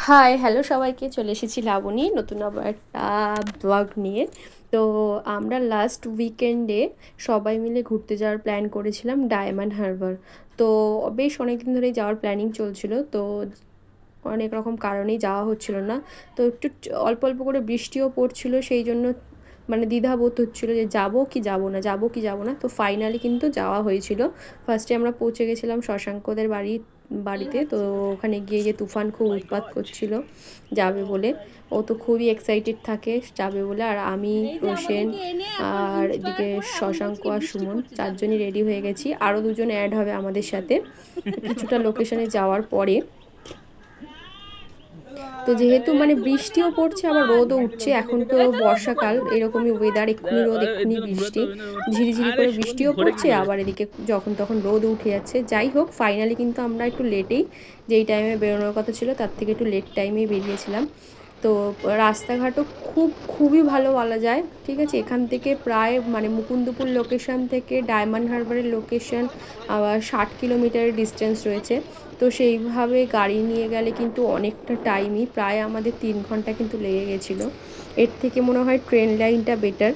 High, hello সবাইকে। চলে এসেছি লাবণী নতুন আবার একটা ব্লগ নিয়ে। তো আমরা লাস্ট উইকেন্ডে সবাই মিলে ঘুরতে যাওয়ার প্ল্যান করেছিলাম ডায়মন্ড হারবার। তো বেশ অনেক দিন ধরেই যাওয়ার প্ল্যানিং চলছিল। তো অনেক রকম কারণেই যাওয়া হচ্ছিল না। তো একটু অল্প অল্প করে বৃষ্টিও পড়ছিল, সেই জন্য মানে দ্বিধাবোধ হচ্ছিল যে যাবো কি যাবো না, যাবো কি যাবো না। তো ফাইনালি কিন্তু যাওয়া হয়েছিল। ফার্স্টে আমরা পৌঁছে গেছিলাম শশাঙ্কদের বাড়িতে। তো ওখানে গিয়ে যে তুফান খুব উৎপাত করছিল যাবে বলে। ও তো খুবই এক্সাইটেড থাকে যাবে বলে। আর আমি, প্রসেন, আর এদিকে শশাঙ্ক আর সুমন চারজনই রেডি হয়ে গেছি। আরও দুজন অ্যাড হবে আমাদের সাথে কিছুটা লোকেশনে যাওয়ার পরে। তো যেহেতু মানে বৃষ্টিও পড়ছে আবার রোদও উঠছে, এখন তো বর্ষাকাল, এরকমই ওয়েদার, এক্ষুনি রোদ এক্ষুনি এদিকে ঘুরে তো বৃষ্টি, ঝিরিঝিরি আরে করে শোন বৃষ্টিও ধরে কি পড়ছে, রে? আবার এদিকে যখন তখন রোদ উঠে যাচ্ছে। যাই হোক, ফাইনালি কিন্তু আমরা একটু লেটেই, যেই টাইমে বেরোনোর কথা ছিল তার থেকে একটু লেট টাইমেই বেরিয়েছিলাম। তো রাস্তাঘাটও খুবই ভালো বলা যায়। ঠিক আছে, এখান থেকে প্রায় মানে মুকুন্দপুর লোকেশন থেকে ডায়মন্ড হারবারের লোকেশন আবার 60 কিলোমিটারের ডিস্টেন্স রয়েছে। তো সেইভাবে গাড়ি নিয়ে গেলে কিন্তু অনেকটা টাইমই, প্রায় আমাদের 3 ঘন্টা কিন্তু লেগে গেছিলো। এর থেকে মনে হয় ট্রেন লাইনটা বেটার।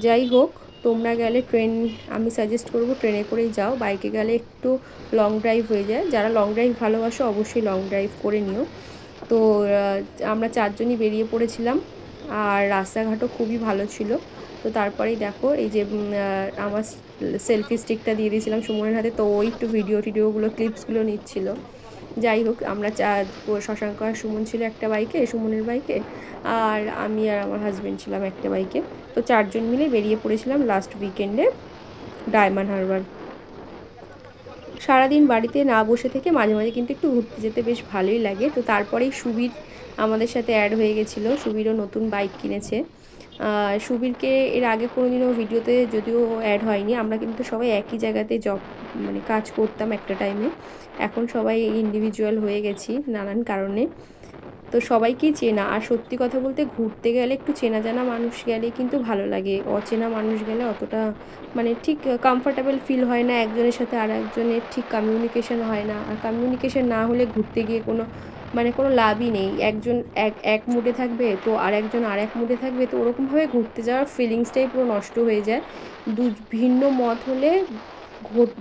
যাই হোক, তোমরা গেলে ট্রেন, আমি সাজেস্ট করবো ট্রেনে করেই যাও। বাইকে গেলে একটু লং ড্রাইভ হয়ে যায়। যারা লং ড্রাইভ ভালোবাসো অবশ্যই লং ড্রাইভ করে নিও। তো আমরা চারজনই বেরিয়ে পড়েছিলাম, আর রাস্তাঘাটও খুবই ভালো ছিল। তো তারপরেই দেখো এই যে আমার সেলফি স্টিকটা দিয়ে দিয়েছিলাম সুমনের হাতে, তো ওই একটু ভিডিওগুলো ক্লিপসগুলো নিচ্ছিল। যাই হোক, আমরা শশাঙ্ক আর সুমন ছিল একটা বাইকে, সুমনের বাইকে, আর আমি আর আমার হাজব্যান্ড ছিলাম একটা বাইকে। তো চারজন মিলে বেরিয়ে পড়েছিলাম লাস্ট উইকেন্ডে ডায়মন্ড হারবার। সারাদিন বাড়িতে না বসে থেকে মাঝে মাঝে কিন্তু একটু ঘুরতে যেতে বেশ ভালোই লাগে। তো তারপরেই সুবীর আমাদের সাথে অ্যাড হয়ে গেছিলো। সুবীরও নতুন বাইক কিনেছে। সুবীরকে এর আগে কোনোদিনও ভিডিওতে যদিও অ্যাড হয়নি, আমরা কিন্তু সবাই একই জায়গাতে জব মানে কাজ করতাম একটা টাইমে। এখন সবাই ইন্ডিভিজুয়াল হয়ে গেছি নানান কারণে। তো সবাইকেই চেনা, আর সত্যি কথা বলতে ঘুরতে গেলে একটু চেনা জানা মানুষ গেলে কিন্তু ভালো লাগে। অচেনা মানুষ গেলে অতটা মানে ঠিক কমফর্টেবল ফিল হয় না, একজনের সাথে আর একজনের ঠিক কমিউনিকেশন হয় না। আর কমিউনিকেশন না হলে ঘুরতে গিয়ে কোনো লাভই নেই। একজন এক এক মুডে থাকবে, তো আর একজন আর এক মুডে থাকবে, তো ওরকমভাবে ঘুরতে যাওয়ার ফিলিংসটাই পুরো নষ্ট হয়ে যায়। দু ভিন্ন মত হলে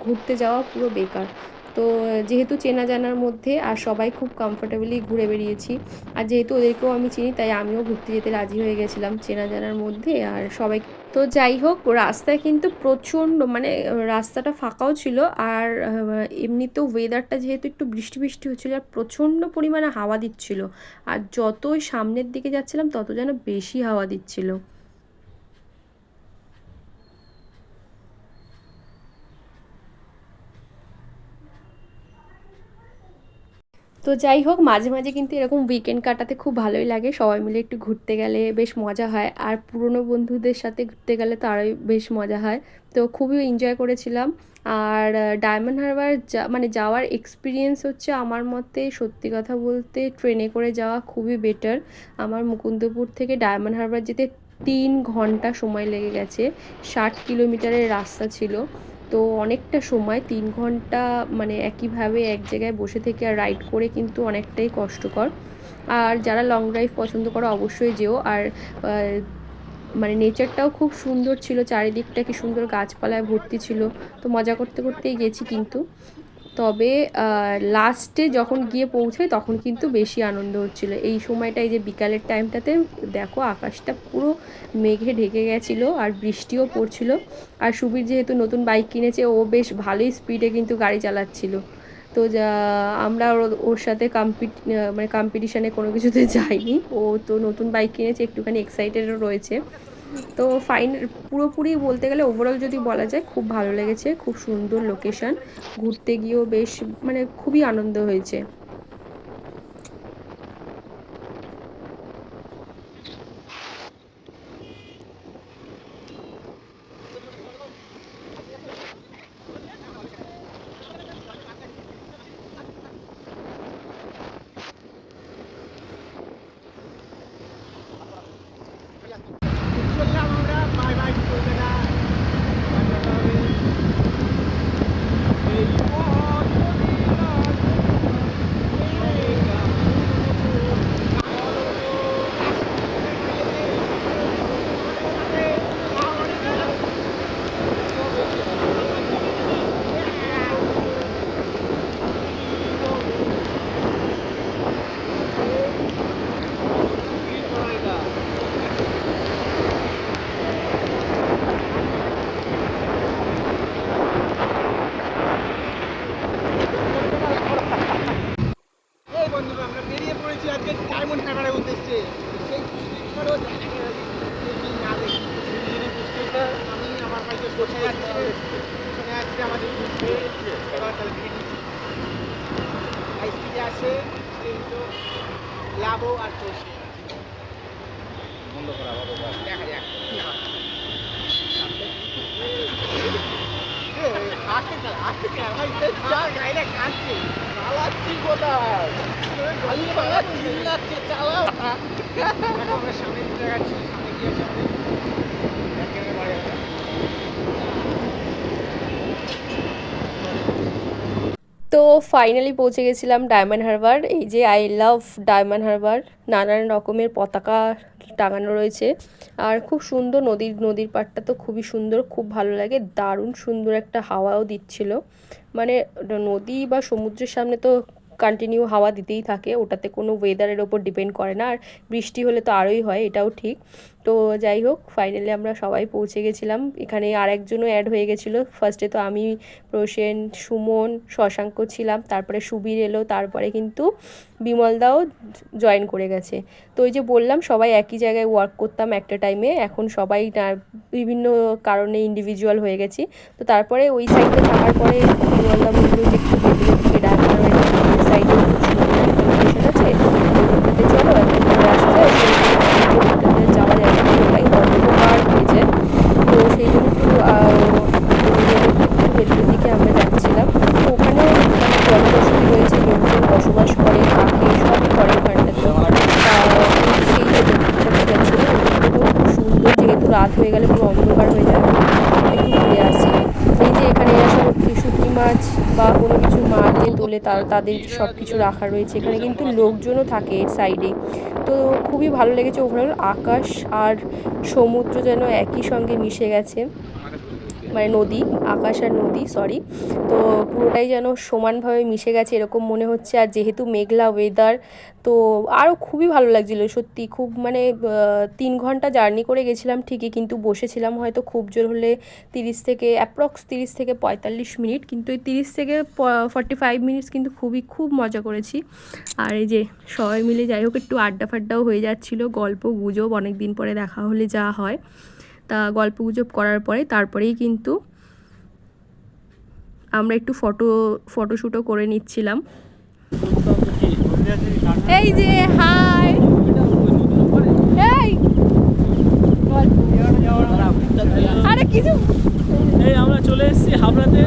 ঘুরতে যাওয়া পুরো বেকার। তো যেহেতু চেনা জানার মধ্যে আর সবাই খুব কমফোর্টেবলি ঘুরে বেরিয়েছি, আর যেহেতু ওদেরকেও আমি চিনি, তাই আমিও ঘুরতে যেতে রাজি হয়ে গেছিলাম চেনা জানার মধ্যে। আর সবাই, তো যাই হোক, রাস্তায় কিন্তু প্রচণ্ড মানে রাস্তাটা ফাঁকাও ছিল, আর এমনিতেও ওয়েদারটা যেহেতু একটু বৃষ্টি বৃষ্টি হচ্ছিলো, আর প্রচণ্ড পরিমাণে হাওয়া দিচ্ছিল। আর যতই সামনের দিকে যাচ্ছিলাম তত যেন বেশি হাওয়া দিচ্ছিল। তো যাই হোক, মাঝে মাঝে কিন্তু এরকম উইকেন্ড কাটাতে খুব ভালোই লাগে। সবাই মিলে একটু ঘুরতে গেলে বেশ মজা হয়, আর পুরনো বন্ধুদের সাথে ঘুরতে গেলে তো আরোই বেশ মজা হয়। তো খুবই এনজয় করেছিলাম। আর ডায়মন্ড হারবার মানে যাওয়ার এক্সপিরিয়েন্স হচ্ছে আমার মতে, সত্যি কথা বলতে ট্রেনে করে যাওয়া খুবই বেটার। আমার মুকুন্দপুর থেকে ডায়মন্ড হারবার যেতে 3 ঘন্টা সময় লেগে গেছে। 60 কিলোমিটারের রাস্তা ছিল। তো অনেকটা সময়, 3 ঘন্টা মানে একইভাবে এক জায়গায় বসে থেকে আর রাইড করে কিন্তু অনেকটাই কষ্টকর। আর যারা লং ড্রাইভ পছন্দ করো অবশ্যই যেও। আর মানে নেচারটাও খুব সুন্দর ছিল, চারিদিকটা কি সুন্দর গাছপালায় ভর্তি ছিল। তো মজা করতে করতেই গেছি কিন্তু। তবে লাস্টে যখন গিয়ে পৌঁছাই তখন কিন্তু বেশি আনন্দ হচ্ছিলো। এই সময়টা, এই যে বিকালের টাইমটাতে দেখো আকাশটা পুরো মেঘে ঢেকে গেছিলো, আর বৃষ্টিও পড়ছিল। আর সুবীর যেহেতু নতুন বাইক কিনেছে, ও বেশ ভালোই স্পিডে কিন্তু গাড়ি চালাচ্ছিল। তো আমরা ওর সাথে মানে কম্পিটিশানে কোনো কিছুতে যাইনি। ও তো নতুন বাইক কিনেছে, একটুখানি এক্সাইটেডও রয়েছে। তো পুরোপুরি বলতে গেলে ওভারঅল যদি বলা যায়, খুব ভালো লেগেছে, খুব সুন্দর লোকেশান। ঘুরতে গিয়েও বেশ মানে খুবই আনন্দ হয়েছে। চললাম আমরা বাই বাই চলবে না এই পথ যদি না যাচ্ছি আজকে ডায়মন্ড হারবারের উদ্দেশ্যে। সেই পুষ্করও না দেখি পুষ্করটা আমি আমার বাড়িতে বসে যাচ্ছি, ওখানে আসছে আমাদের ঘুরতে। এবার তাহলে স্পিডে আসে কিন্তু লাভও আর চলছে বন্ধ করা দেখা যাক কি হয়। তো ফাইনালি পৌঁছে গেছিলাম ডায়মন্ড হারবার। এই যে আই লাভ ডায়মন্ড হারবার, নানান রকমের পতাকা টাঙানো রয়েছে আর খুব সুন্দর। নদীর পাড়টা তো খুবই সুন্দর, খুব ভালো লাগে, দারুণ সুন্দর একটা হাওয়াও দিচ্ছিল। মানে নদী বা সমুদ্রের সামনে তো কন্টিনিউ হাওয়া দিতেই থাকে, ওটাতে কোনো ওয়েদারের ওপর ডিপেন্ড করে না। আর বৃষ্টি হলে তো আরোই হয়, এটাও ঠিক। তো যাই হোক, ফাইনালি আমরা সবাই পৌঁছে গেছিলাম। এখানে আর একজনও অ্যাড হয়ে গেছিলো। ফার্স্টে তো আমি, প্রসেন, সুমন, শশাঙ্ক ছিলাম, তারপরে সুবীর এলো, তারপরে কিন্তু বিমলদাও জয়েন করে গেছে। তো ওই যে বললাম সবাই একই জায়গায় ওয়ার্ক করতাম একটা টাইমে, এখন সবাই বিভিন্ন কারণে ইন্ডিভিজুয়াল হয়ে গেছি। তো তারপরে ওই সাইডে থাকার পরে বিমলদা বললো যে একটু ভেতরের দিকে ডায়মন্ড সাইডে খুব সুন্দর একটা লোকেশন আছে, ওইটাতে চলো এখন ঘুরে আসা যায়। ওইটাতে যাওয়া যায় না, ওটাই অন্ধকার হয়ে যায়। তো সেই জন্য একটু ভেতরের দিকে আমরা যাচ্ছিলাম। তো ওখানে জনবসতি রয়েছে, লোকজন বসবাস করে, থাকে, সবই করে ওখানটাতে। সেই যে যাচ্ছিলাম, খুব সুন্দর, যেহেতু রাত হয়ে গেলে পুরো অন্ধকার হয়ে যায়, একটু ঘুরে আসি। এই যে এখানে সব শুটকি মাছ বা কোনো কিছু মাছ যে তোলে তাদের সব কিছু রাখা রয়েছে। এখানে কিন্তু লোকজনও থাকে এর সাইডে। তো খুবই ভালো লেগেছে। ওভারঅল আকাশ আর সমুদ্র যেন একই সঙ্গে মিশে গেছে, মানে নদী, আকাশ আর নদী, সরি। তো পুরোটাই যেন সমানভাবে মিশে গেছে এরকম মনে হচ্ছে। আর যেহেতু মেঘলা ওয়েদার, তো আরও খুবই ভালো লাগছিলো সত্যি। খুব মানে 3 ঘন্টা জার্নি করে গেছিলাম ঠিকই, কিন্তু বসেছিলাম হয়তো খুব জোর হলে 30 থেকে 45 মিনিট, কিন্তু এই 30 থেকে 45 মিনিটস কিন্তু খুব মজা করেছি। আর এই যে সবাই মিলে যাই হোক একটু আড্ডা ফাড্ডাও হয়ে যাচ্ছিলো, গল্প গুজব, অনেক দিন পরে দেখা হলে যা হয়। তা গল্প গুজব করার পরে তারপরেই কিন্তু আমরা একটু ফটোশ্যুটও করে নিচ্ছিলাম। এই যে হাই, এই আরে কিছু, এই আমরা চলে এসেছি হাবড়াতে,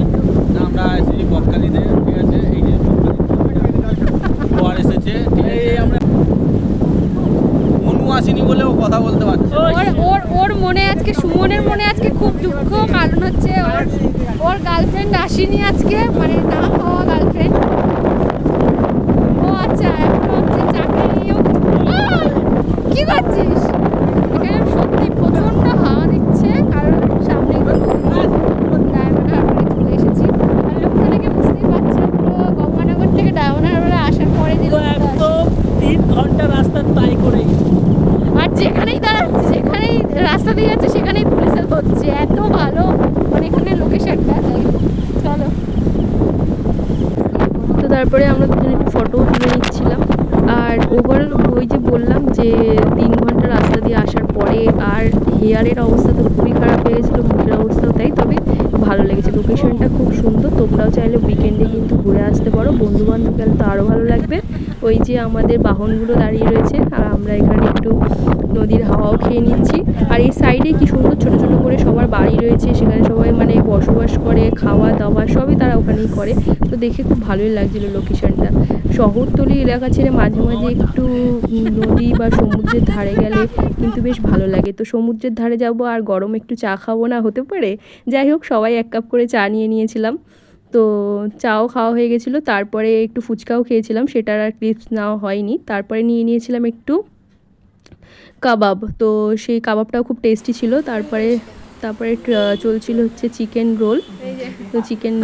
আমরা এসেছি বকখালিতে, ঠিক আছে। এই যে এসেছে, এই আমরা মনু আসেনি বলেও কথা বলতে পারছি। ওর মনে আজকে, সুমনের মনে আজকে খুব দুঃখ, কারণ হচ্ছে ওর গার্লফ্রেন্ড আসেনি আজকে, মানে না হওয়া গার্লফ্রেন্ড। ও আচ্ছা, এখন হচ্ছে চাকরি নিয়েও। কি করছিস? এখানে সত্যি প্রচন্ড হাওয়া দিচ্ছে, কারণ সামনে ডায়মন্ড হারবারে চলে এসেছি। আর লোকটা থেকে বুঝতেই পারছে, পুরো গঙ্গানগর থেকে ডায়মন্ড হারবারে আসার পরে যে একদম 3 ঘন্টা রাস্তা তাই করে। আর যেখানেই দাঁড়াচ্ছে, যেখানেই রাস্তা দিয়ে যাচ্ছে, সেখানেই পুলিশে ধরছে। এত ভালো মানে এখানে লোকেশনটা। চলো, তো তারপরে আমরা দুজনে একটু ফটোও তুলে নিচ্ছিলাম। আর ওভারঅল ওই যে বললাম যে 3 ঘন্টা রাস্তা দিয়ে আসার পরে আর হেয়ারের অবস্থা তো খুবই খারাপ হয়ে গেছিলো, মুখের অবস্থাও তাই। তবে ভালো লেগেছে, লোকেশনটা খুব সুন্দর। তোমরাও চাইলে উইকেন্ডে কিন্তু ঘুরে আসতে পারো, বন্ধুবান্ধব গেলে তো আরও ভালো লাগবে। ওই যে আমাদের বাহনগুলো দাঁড়িয়ে রয়েছে, আর আমরা এখানে একটু নদীর হাওয়াও খেয়ে নিচ্ছি। আর এই সাইডে কি সুন্দর ছোটো ছোটো করে সবার বাড়ি রয়েছে, সেখানে সবাই মানে বসবাস করে, খাওয়া দাওয়া সবই তারা ওখানেই করে। তো দেখে খুব ভালোই লাগছিলো লোকেশনটা। শহরতলি এলাকা ছেড়ে মাঝে মাঝে একটু নদী বা সমুদ্রের ধারে গেলে কিন্তু বেশ ভালো লাগে। তো সমুদ্রের ধারে যাব আর গরম একটু চা খাবো না, হতে পারে? যাই হোক, সবাই 1 কাপ করে চা নিয়ে নিয়েছিলাম। তো চাও খাওয়া হয়ে গেছিলো, তারপরে একটু ফুচকাও খেয়েছিলাম, সেটার আর ক্লিপস নেওয়া হয়নি। তারপরে নিয়েছিলাম একটু কাবাব, তো সেই কাবাবটাও খুব টেস্টি ছিল। তারপরে চলছিল হচ্ছে চিকেন রোল, তো চিকেন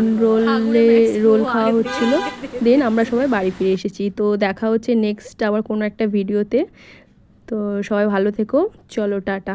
রোল খাওয়া হচ্ছিলো। দেন আমরা সবাই বাড়ি ফিরে এসেছি। তো দেখা হচ্ছে নেক্সট আবার কোনো একটা ভিডিওতে। তো সবাই ভালো থেকো, চলো টাটা।